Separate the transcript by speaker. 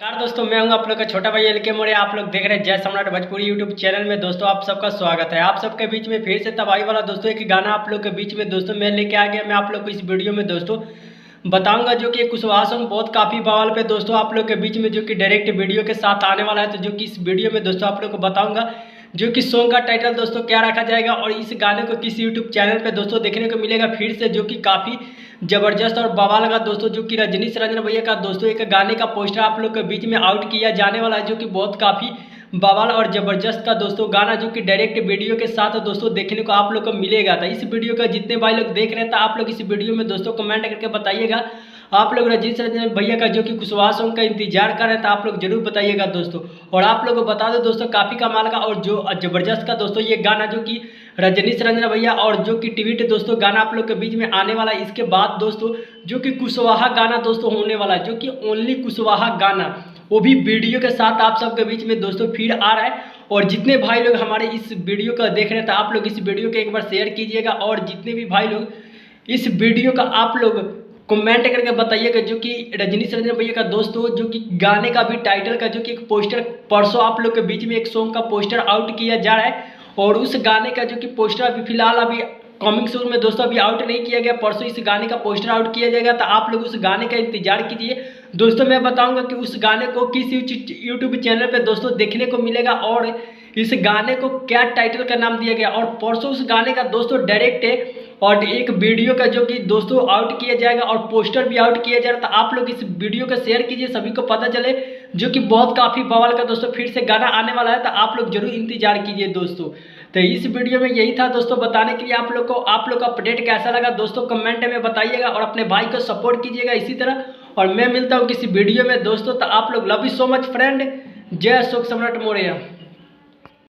Speaker 1: नमस्कार दोस्तों, मैं हूं आप लोग का छोटा भाई एलके मोरे। आप लोग देख रहे हैं जय सम्राट भोजपुरी यूट्यूब चैनल में। दोस्तों आप सबका स्वागत है। आप सबके बीच में फिर से तबाही वाला दोस्तों एक गाना आप लोग के बीच में दोस्तों मैं लेके आ गया। मैं आप लोग को इस वीडियो में दोस्तों बताऊंगा जो कि कुशवाहा सॉन्ग बहुत काफ़ी बवाल पे दोस्तों आप लोग के बीच में जो कि डायरेक्ट वीडियो के साथ आने वाला है। तो जो कि इस वीडियो में दोस्तों आप लोग को बताऊंगा जो कि सॉन्ग का टाइटल दोस्तों क्या रखा जाएगा और इस गाने को किस यूट्यूब चैनल पे दोस्तों देखने को मिलेगा फिर से, जो कि काफ़ी जबरदस्त और बवाल का दोस्तों जो कि रजनीश रंजन भैया का दोस्तों एक गाने का पोस्टर आप लोग के बीच में आउट किया जाने वाला है, जो कि बहुत काफ़ी बवाल और जबरदस्त का दोस्तों गाना जो कि डायरेक्ट वीडियो के साथ दोस्तों देखने को आप लोग को मिलेगा। था इस वीडियो का जितने भाई लोग देख रहे हैं तो आप लोग इस वीडियो में दोस्तों कमेंट करके बताइएगा आप लोग रजनीश रंजन भैया का जो कि कुशवाहा सॉन्ग का इंतजार कर रहे हैं तो आप लोग जरूर बताइएगा दोस्तों। और आप लोग को बता दो दोस्तों काफ़ी कमाल का और जो जबरदस्त का दोस्तों ये गाना जो कि रजनीश रंजन भैया और जो कि ट्वीट दोस्तों गाना आप लोग के बीच में आने वाला है। इसके बाद दोस्तों जो कि कुशवाहा गाना दोस्तों होने वाला है, जो कि ओनली कुशवाहा गाना वो भी वीडियो के साथ आप सबके बीच में दोस्तों फिर आ रहा है। और जितने भाई लोग हमारे इस वीडियो का देख रहे हैं तो आप लोग इस वीडियो को एक बार शेयर कीजिएगा और जितने भी भाई लोग इस वीडियो का आप लोग कमेंट करके बताइएगा जो कि रजनीश रंजन भैया का दोस्तों जो कि गाने का भी टाइटल का जो कि एक पोस्टर परसों आप लोग के बीच में एक सॉन्ग का पोस्टर आउट किया जा रहा है। और उस गाने का जो कि पोस्टर अभी फिलहाल अभी कमिंग सून में दोस्तों अभी आउट नहीं किया गया, परसों इस गाने का पोस्टर आउट किया जाएगा। तो आप लोग उस गाने का इंतजार कीजिए दोस्तों। मैं बताऊंगा कि उस गाने को किस यूट्यूब चैनल पे दोस्तों देखने को मिलेगा और इस गाने को क्या टाइटल का नाम दिया गया। और परसों उस गाने का दोस्तों डायरेक्ट है और एक वीडियो का जो कि दोस्तों आउट किया जाएगा और पोस्टर भी आउट किया जाएगा। तो आप लोग इस वीडियो को शेयर कीजिए, सभी को पता चले जो कि बहुत काफ़ी बवाल का दोस्तों फिर से गाना आने वाला है। तो आप लोग जरूर इंतजार कीजिए दोस्तों। तो इस वीडियो में यही था दोस्तों बताने के लिए आप लोग को अपडेट कैसा लगा दोस्तों कमेंट में बताइएगा और अपने भाई को सपोर्ट कीजिएगा इसी तरह। और मैं मिलता हूँ किसी वीडियो में दोस्तों। तो आप लोग love you so much friend. जय अशोक सम्राट मौर्य।